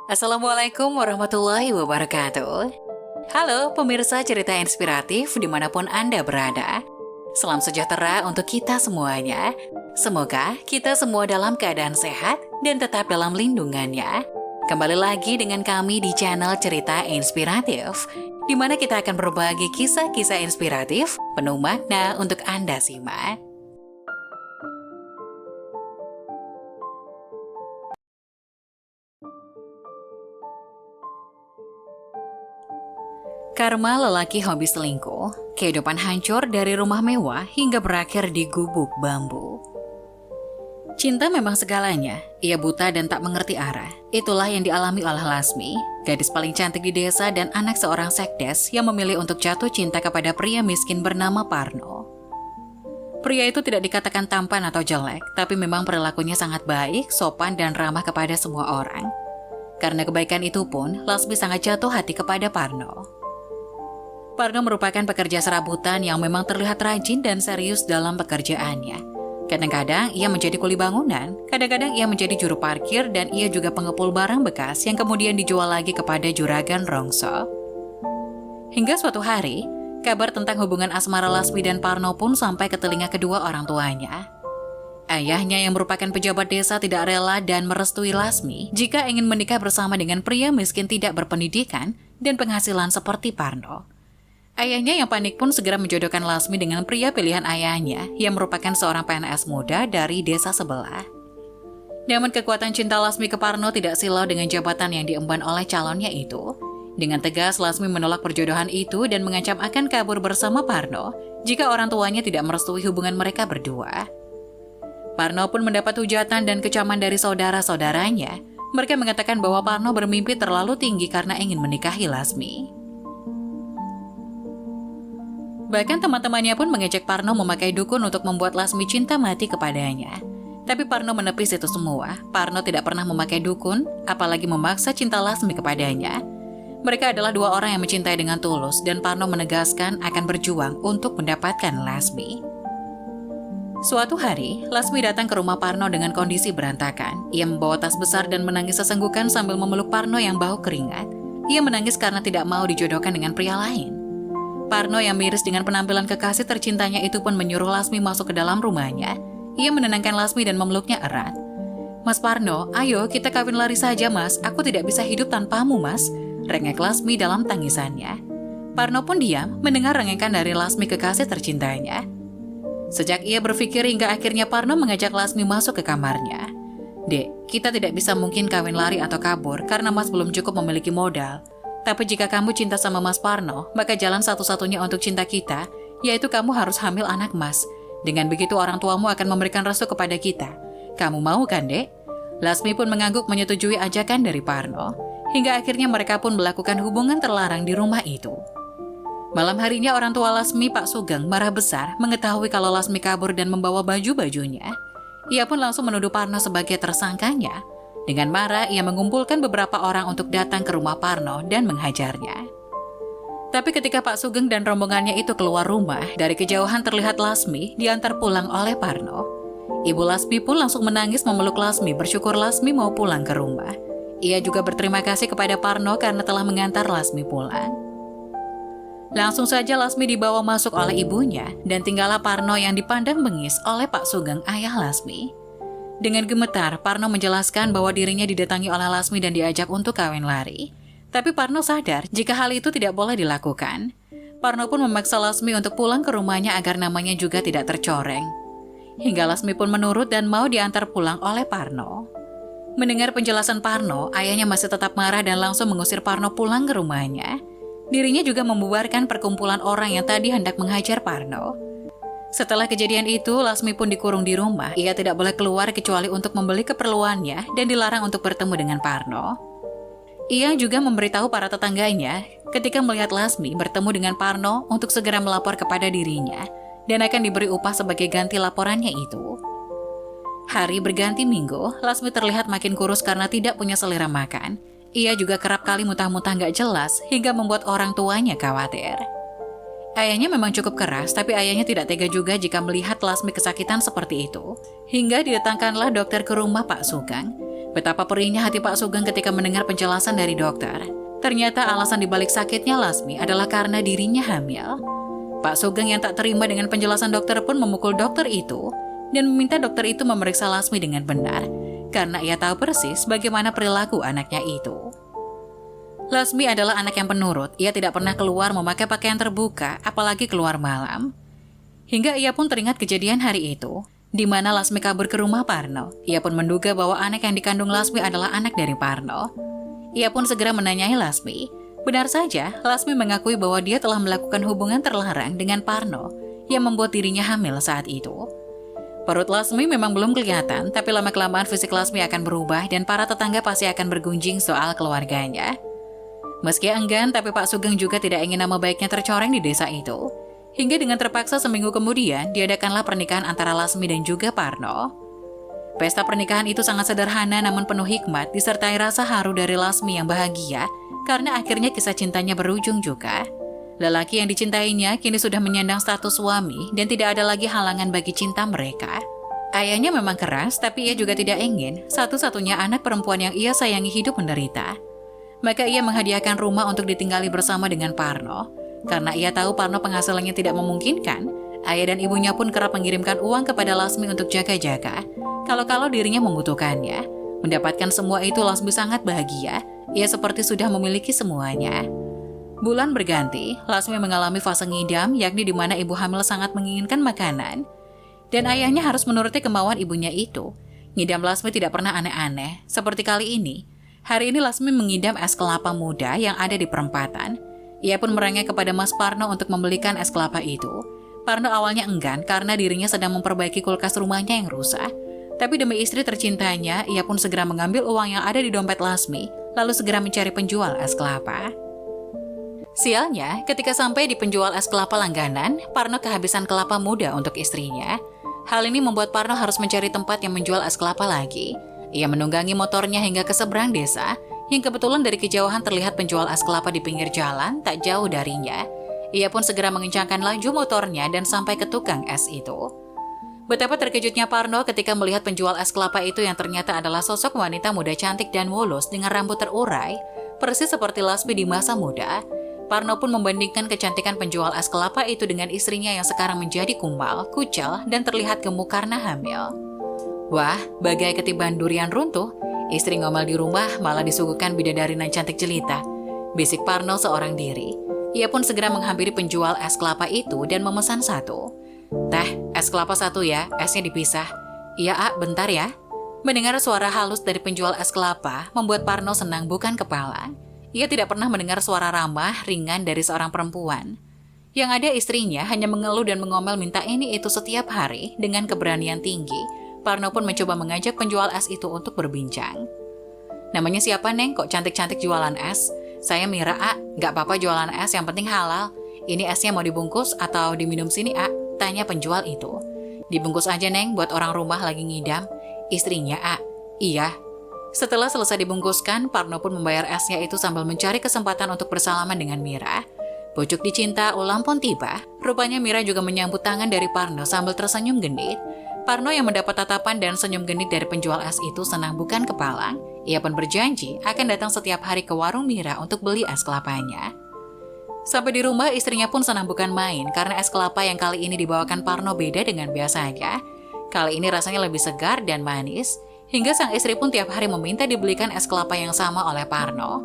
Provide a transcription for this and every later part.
Assalamualaikum warahmatullahi wabarakatuh. Halo pemirsa cerita inspiratif dimanapun Anda berada. Salam sejahtera untuk kita semuanya. Semoga kita semua dalam keadaan sehat dan tetap dalam lindungannya. Kembali lagi dengan kami di channel Cerita Inspiratif, di mana kita akan berbagi kisah-kisah inspiratif penuh makna untuk Anda simak. Karma lelaki hobi selingkuh, kehidupan hancur dari rumah mewah hingga berakhir di gubuk bambu. Cinta memang segalanya, ia buta dan tak mengerti arah. Itulah yang dialami oleh Lasmi, gadis paling cantik di desa dan anak seorang sekdes yang memilih untuk jatuh cinta kepada pria miskin bernama Parno. Pria itu tidak dikatakan tampan atau jelek, tapi memang perilakunya sangat baik, sopan dan ramah kepada semua orang. Karena kebaikan itu pun, Lasmi sangat jatuh hati kepada Parno. Parno merupakan pekerja serabutan yang memang terlihat rajin dan serius dalam pekerjaannya. Kadang-kadang ia menjadi kuli bangunan, kadang-kadang ia menjadi juru parkir, dan ia juga pengepul barang bekas yang kemudian dijual lagi kepada juragan Rongso. Hingga suatu hari, kabar tentang hubungan asmara Lasmi dan Parno pun sampai ke telinga kedua orang tuanya. Ayahnya yang merupakan pejabat desa tidak rela dan merestui Lasmi jika ingin menikah bersama dengan pria miskin tidak berpendidikan dan penghasilan seperti Parno. Ayahnya yang panik pun segera menjodohkan Lasmi dengan pria pilihan ayahnya yang merupakan seorang PNS muda dari desa sebelah. Namun kekuatan cinta Lasmi ke Parno tidak silau dengan jabatan yang diemban oleh calonnya itu. Dengan tegas Lasmi menolak perjodohan itu dan mengancam akan kabur bersama Parno jika orang tuanya tidak merestui hubungan mereka berdua. Parno pun mendapat hujatan dan kecaman dari saudara-saudaranya. Mereka mengatakan bahwa Parno bermimpi terlalu tinggi karena ingin menikahi Lasmi. Bahkan teman-temannya pun mengejek Parno memakai dukun untuk membuat Lasmi cinta mati kepadanya. Tapi Parno menepis itu semua. Parno tidak pernah memakai dukun, apalagi memaksa cinta Lasmi kepadanya. Mereka adalah dua orang yang mencintai dengan tulus, dan Parno menegaskan akan berjuang untuk mendapatkan Lasmi. Suatu hari, Lasmi datang ke rumah Parno dengan kondisi berantakan. Ia membawa tas besar dan menangis sesenggukan sambil memeluk Parno yang bau keringat. Ia menangis karena tidak mau dijodohkan dengan pria lain. Parno yang miris dengan penampilan kekasih tercintanya itu pun menyuruh Lasmi masuk ke dalam rumahnya. Ia menenangkan Lasmi dan memeluknya erat. "Mas Parno, ayo kita kawin lari saja mas, aku tidak bisa hidup tanpamu mas," rengek Lasmi dalam tangisannya. Parno pun diam mendengar rengekan dari Lasmi kekasih tercintanya. Sejak ia berpikir hingga akhirnya Parno mengajak Lasmi masuk ke kamarnya. "Dek, kita tidak bisa mungkin kawin lari atau kabur karena mas belum cukup memiliki modal. Tapi jika kamu cinta sama Mas Parno, maka jalan satu-satunya untuk cinta kita, yaitu kamu harus hamil anak mas. Dengan begitu orang tuamu akan memberikan restu kepada kita. Kamu mau kan, Dek?" Lasmi pun mengangguk menyetujui ajakan dari Parno. Hingga akhirnya mereka pun melakukan hubungan terlarang di rumah itu. Malam harinya orang tua Lasmi, Pak Sugeng, marah besar mengetahui kalau Lasmi kabur dan membawa baju-bajunya. Ia pun langsung menuduh Parno sebagai tersangkanya. Dengan marah, ia mengumpulkan beberapa orang untuk datang ke rumah Parno dan menghajarnya. Tapi ketika Pak Sugeng dan rombongannya itu keluar rumah, dari kejauhan terlihat Lasmi diantar pulang oleh Parno. Ibu Lasmi pun langsung menangis memeluk Lasmi, bersyukur Lasmi mau pulang ke rumah. Ia juga berterima kasih kepada Parno karena telah mengantar Lasmi pulang. Langsung saja Lasmi dibawa masuk oleh ibunya, dan tinggallah Parno yang dipandang bengis oleh Pak Sugeng, ayah Lasmi. Dengan gemetar, Parno menjelaskan bahwa dirinya didatangi oleh Lasmi dan diajak untuk kawin lari. Tapi Parno sadar jika hal itu tidak boleh dilakukan. Parno pun memaksa Lasmi untuk pulang ke rumahnya agar namanya juga tidak tercoreng. Hingga Lasmi pun menurut dan mau diantar pulang oleh Parno. Mendengar penjelasan Parno, ayahnya masih tetap marah dan langsung mengusir Parno pulang ke rumahnya. Dirinya juga membubarkan perkumpulan orang yang tadi hendak menghajar Parno. Setelah kejadian itu, Lasmi pun dikurung di rumah. Ia tidak boleh keluar kecuali untuk membeli keperluannya dan dilarang untuk bertemu dengan Parno. Ia juga memberitahu para tetangganya ketika melihat Lasmi bertemu dengan Parno untuk segera melapor kepada dirinya dan akan diberi upah sebagai ganti laporannya itu. Hari berganti minggu, Lasmi terlihat makin kurus karena tidak punya selera makan. Ia juga kerap kali muntah-muntah gak jelas hingga membuat orang tuanya khawatir. Ayahnya memang cukup keras, tapi ayahnya tidak tega juga jika melihat Lasmi kesakitan seperti itu. Hingga didatangkanlah dokter ke rumah Pak Sugeng. Betapa perihnya hati Pak Sugeng ketika mendengar penjelasan dari dokter. Ternyata alasan dibalik sakitnya Lasmi adalah karena dirinya hamil. Pak Sugeng yang tak terima dengan penjelasan dokter pun memukul dokter itu dan meminta dokter itu memeriksa Lasmi dengan benar karena ia tahu persis bagaimana perilaku anaknya itu. Lasmi adalah anak yang penurut, ia tidak pernah keluar memakai pakaian terbuka, apalagi keluar malam. Hingga ia pun teringat kejadian hari itu, di mana Lasmi kabur ke rumah Parno. Ia pun menduga bahwa anak yang dikandung Lasmi adalah anak dari Parno. Ia pun segera menanyai Lasmi. Benar saja, Lasmi mengakui bahwa dia telah melakukan hubungan terlarang dengan Parno yang membuat dirinya hamil saat itu. Perut Lasmi memang belum kelihatan, tapi lama-kelamaan fisik Lasmi akan berubah dan para tetangga pasti akan bergunjing soal keluarganya. Meski enggan, tapi Pak Sugeng juga tidak ingin nama baiknya tercoreng di desa itu. Hingga dengan terpaksa seminggu kemudian, diadakanlah pernikahan antara Lasmi dan juga Parno. Pesta pernikahan itu sangat sederhana namun penuh hikmat, disertai rasa haru dari Lasmi yang bahagia, karena akhirnya kisah cintanya berujung juga. Lelaki yang dicintainya kini sudah menyandang status suami dan tidak ada lagi halangan bagi cinta mereka. Ayahnya memang keras, tapi ia juga tidak ingin satu-satunya anak perempuan yang ia sayangi hidup menderita. Maka ia menghadiahkan rumah untuk ditinggali bersama dengan Parno. Karena ia tahu Parno penghasilannya tidak memungkinkan, ayah dan ibunya pun kerap mengirimkan uang kepada Lasmi untuk jaga-jaga. Kalau dirinya membutuhkannya. Mendapatkan semua itu Lasmi sangat bahagia, ia seperti sudah memiliki semuanya. Bulan berganti, Lasmi mengalami fase ngidam, yakni di mana ibu hamil sangat menginginkan makanan. Dan ayahnya harus menuruti kemauan ibunya itu. Ngidam Lasmi tidak pernah aneh-aneh, seperti kali ini. Hari ini Lasmi mengidam es kelapa muda yang ada di perempatan. Ia pun merengek kepada Mas Parno untuk membelikan es kelapa itu. Parno awalnya enggan karena dirinya sedang memperbaiki kulkas rumahnya yang rusak. Tapi demi istri tercintanya, ia pun segera mengambil uang yang ada di dompet Lasmi, lalu segera mencari penjual es kelapa. Sialnya, ketika sampai di penjual es kelapa langganan, Parno kehabisan kelapa muda untuk istrinya. Hal ini membuat Parno harus mencari tempat yang menjual es kelapa lagi. Ia menunggangi motornya hingga ke seberang desa, yang kebetulan dari kejauhan terlihat penjual es kelapa di pinggir jalan tak jauh darinya. Ia pun segera mengencangkan laju motornya dan sampai ke tukang es itu. Betapa terkejutnya Parno ketika melihat penjual es kelapa itu yang ternyata adalah sosok wanita muda cantik dan mulus dengan rambut terurai, persis seperti Lasmi di masa muda. Parno pun membandingkan kecantikan penjual es kelapa itu dengan istrinya yang sekarang menjadi kumal, kucel, dan terlihat gemuk karena hamil. Wah, bagai ketiban durian runtuh, istri ngomel di rumah malah disuguhkan bidadari nan cantik jelita. Bisik Parno seorang diri. Ia pun segera menghampiri penjual es kelapa itu dan memesan satu. Teh, es kelapa satu ya, esnya dipisah. Iya, bentar ya. Mendengar suara halus dari penjual es kelapa, membuat Parno senang bukan kepala. Ia tidak pernah mendengar suara ramah, ringan dari seorang perempuan. Yang ada istrinya hanya mengeluh dan mengomel minta ini itu setiap hari dengan keberanian tinggi. Parno pun mencoba mengajak penjual es itu untuk berbincang. Namanya siapa, Neng? Kok cantik-cantik jualan es? Saya Mira, Nggak apa-apa jualan es, yang penting halal. Ini esnya mau dibungkus atau diminum sini, Tanya penjual itu. Dibungkus aja, Neng, buat orang rumah lagi ngidam. Istrinya, Iya. Setelah selesai dibungkuskan, Parno pun membayar esnya itu sambil mencari kesempatan untuk bersalaman dengan Mira. Pucuk dicinta, ulang pun tiba. Rupanya Mira juga menyambut tangan dari Parno sambil tersenyum genit. Parno yang mendapat tatapan dan senyum genit dari penjual es itu senang bukan kepala. Ia pun berjanji akan datang setiap hari ke warung Mira untuk beli es kelapanya. Sampai di rumah, istrinya pun senang bukan main karena es kelapa yang kali ini dibawakan Parno beda dengan biasanya. Kali ini rasanya lebih segar dan manis, hingga sang istri pun tiap hari meminta dibelikan es kelapa yang sama oleh Parno.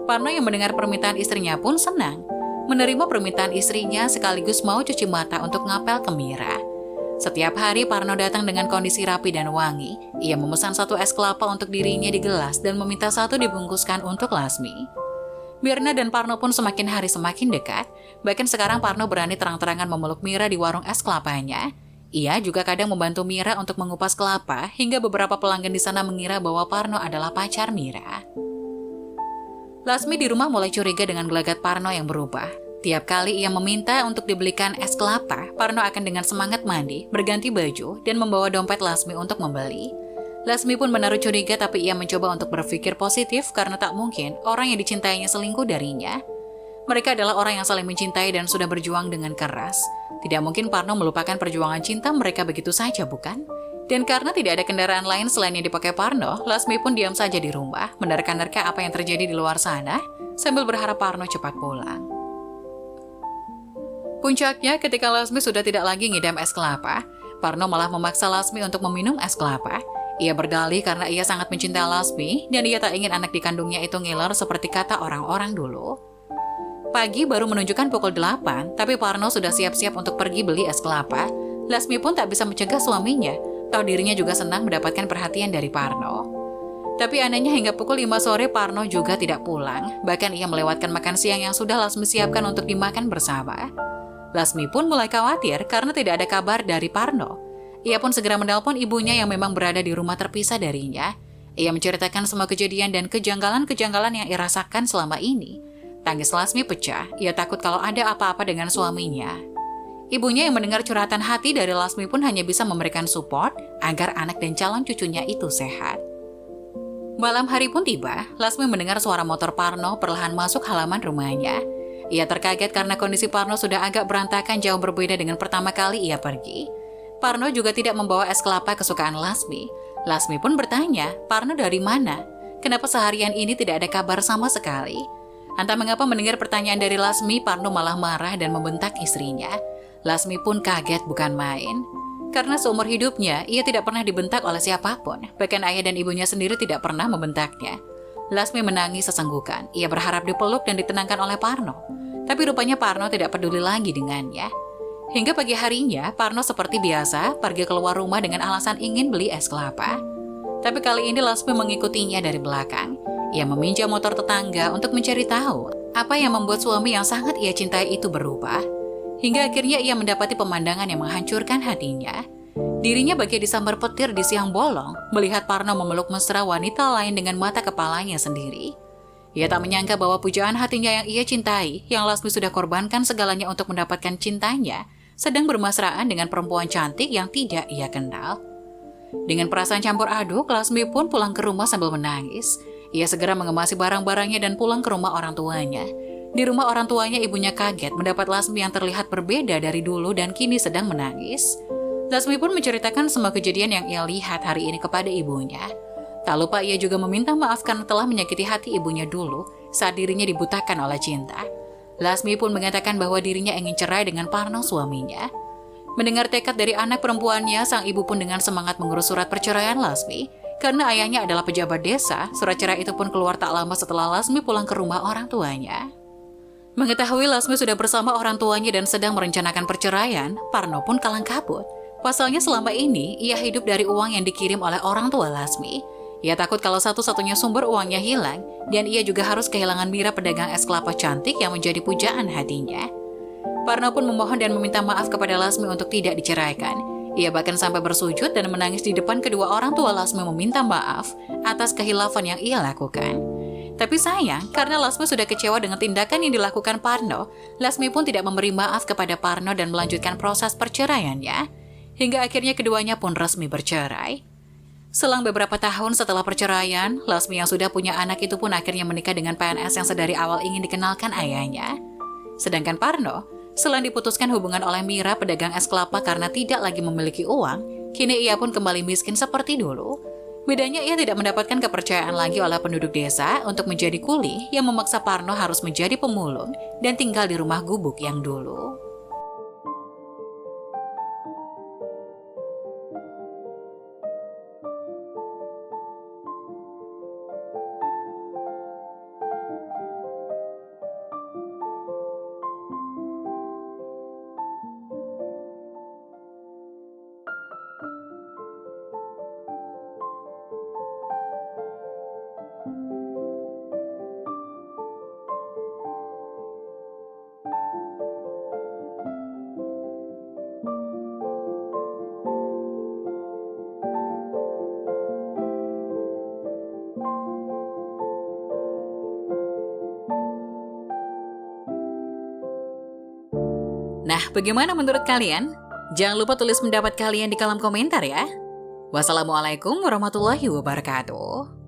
Parno yang mendengar permintaan istrinya pun senang. Menerima permintaan istrinya sekaligus mau cuci mata untuk ngapel ke Mira. Setiap hari Parno datang dengan kondisi rapi dan wangi. Ia memesan satu es kelapa untuk dirinya di gelas dan meminta satu dibungkuskan untuk Lasmi. Mirna dan Parno pun semakin hari semakin dekat. Bahkan sekarang Parno berani terang-terangan memeluk Mira di warung es kelapanya. Ia juga kadang membantu Mira untuk mengupas kelapa, hingga beberapa pelanggan di sana mengira bahwa Parno adalah pacar Mira. Lasmi di rumah mulai curiga dengan gelagat Parno yang berubah. Tiap kali ia meminta untuk dibelikan es kelapa, Parno akan dengan semangat mandi, berganti baju, dan membawa dompet Lasmi untuk membeli. Lasmi pun menaruh curiga, tapi ia mencoba untuk berpikir positif karena tak mungkin orang yang dicintainya selingkuh darinya. Mereka adalah orang yang saling mencintai dan sudah berjuang dengan keras. Tidak mungkin Parno melupakan perjuangan cinta mereka begitu saja, bukan? Dan karena tidak ada kendaraan lain selain yang dipakai Parno, Lasmi pun diam saja di rumah, menerka-nerka apa yang terjadi di luar sana, sambil berharap Parno cepat pulang. Puncaknya, ketika Lasmi sudah tidak lagi ngidam es kelapa, Parno malah memaksa Lasmi untuk meminum es kelapa. Ia berdalih karena ia sangat mencintai Lasmi, dan ia tak ingin anak dikandungnya itu ngiler seperti kata orang-orang dulu. Pagi baru menunjukkan pukul 8, tapi Parno sudah siap-siap untuk pergi beli es kelapa. Lasmi pun tak bisa mencegah suaminya, tahu dirinya juga senang mendapatkan perhatian dari Parno. Tapi anehnya hingga pukul 5 sore Parno juga tidak pulang, bahkan ia melewatkan makan siang yang sudah Lasmi siapkan untuk dimakan bersama. Lasmi pun mulai khawatir karena tidak ada kabar dari Parno. Ia pun segera menelpon ibunya yang memang berada di rumah terpisah darinya. Ia menceritakan semua kejadian dan kejanggalan-kejanggalan yang ia rasakan selama ini. Tangis Lasmi pecah, ia takut kalau ada apa-apa dengan suaminya. Ibunya yang mendengar curhatan hati dari Lasmi pun hanya bisa memberikan support agar anak dan calon cucunya itu sehat. Malam hari pun tiba, Lasmi mendengar suara motor Parno perlahan masuk halaman rumahnya. Ia terkaget karena kondisi Parno sudah agak berantakan jauh berbeda dengan pertama kali ia pergi. Parno juga tidak membawa es kelapa kesukaan Lasmi. Lasmi pun bertanya, Parno dari mana? Kenapa seharian ini tidak ada kabar sama sekali? Entah mengapa mendengar pertanyaan dari Lasmi, Parno malah marah dan membentak istrinya. Lasmi pun kaget bukan main. Karena seumur hidupnya, ia tidak pernah dibentak oleh siapapun. Bahkan ayah dan ibunya sendiri tidak pernah membentaknya. Lasmi menangis sesenggukan. Ia berharap dipeluk dan ditenangkan oleh Parno. Tapi rupanya Parno tidak peduli lagi dengannya. Hingga pagi harinya, Parno seperti biasa pergi keluar rumah dengan alasan ingin beli es kelapa. Tapi kali ini Lasmi mengikutinya dari belakang. Ia meminjam motor tetangga untuk mencari tahu apa yang membuat suami yang sangat ia cintai itu berubah. Hingga akhirnya ia mendapati pemandangan yang menghancurkan hatinya. Dirinya bagai disambar petir di siang bolong, melihat Parno memeluk mesra wanita lain dengan mata kepalanya sendiri. Ia tak menyangka bahwa pujaan hatinya yang ia cintai, yang Lasmi sudah korbankan segalanya untuk mendapatkan cintanya, sedang bermesraan dengan perempuan cantik yang tidak ia kenal. Dengan perasaan campur aduk, Lasmi pun pulang ke rumah sambil menangis. Ia segera mengemasi barang-barangnya dan pulang ke rumah orang tuanya. Di rumah orang tuanya, ibunya kaget mendapat Lasmi yang terlihat berbeda dari dulu dan kini sedang menangis. Lasmi pun menceritakan semua kejadian yang ia lihat hari ini kepada ibunya. Tak lupa ia juga meminta maaf karena telah menyakiti hati ibunya dulu saat dirinya dibutakan oleh cinta. Lasmi pun mengatakan bahwa dirinya ingin cerai dengan Parno suaminya. Mendengar tekad dari anak perempuannya, sang ibu pun dengan semangat mengurus surat perceraian Lasmi. Karena ayahnya adalah pejabat desa, surat cerai itu pun keluar tak lama setelah Lasmi pulang ke rumah orang tuanya. Mengetahui Lasmi sudah bersama orang tuanya dan sedang merencanakan perceraian, Parno pun kalang kabut. Pasalnya selama ini, ia hidup dari uang yang dikirim oleh orang tua Lasmi. Ia takut kalau satu-satunya sumber uangnya hilang, dan ia juga harus kehilangan Mira pedagang es kelapa cantik yang menjadi pujaan hatinya. Parno pun memohon dan meminta maaf kepada Lasmi untuk tidak diceraikan. Ia bahkan sampai bersujud dan menangis di depan kedua orang tua Lasmi meminta maaf atas kehilafan yang ia lakukan. Tapi sayang, karena Lasmi sudah kecewa dengan tindakan yang dilakukan Parno, Lasmi pun tidak memberi maaf kepada Parno dan melanjutkan proses perceraiannya. Hingga akhirnya keduanya pun resmi bercerai. Selang beberapa tahun setelah perceraian, Lasmi yang sudah punya anak itu pun akhirnya menikah dengan PNS yang sedari awal ingin dikenalkan ayahnya. Sedangkan Parno, selain diputuskan hubungan oleh Mira pedagang es kelapa karena tidak lagi memiliki uang, kini ia pun kembali miskin seperti dulu. Bedanya ia tidak mendapatkan kepercayaan lagi oleh penduduk desa untuk menjadi kuli yang memaksa Parno harus menjadi pemulung dan tinggal di rumah gubuk yang dulu. Nah, bagaimana menurut kalian? Jangan lupa tulis pendapat kalian di kolom komentar ya. Wassalamualaikum warahmatullahi wabarakatuh.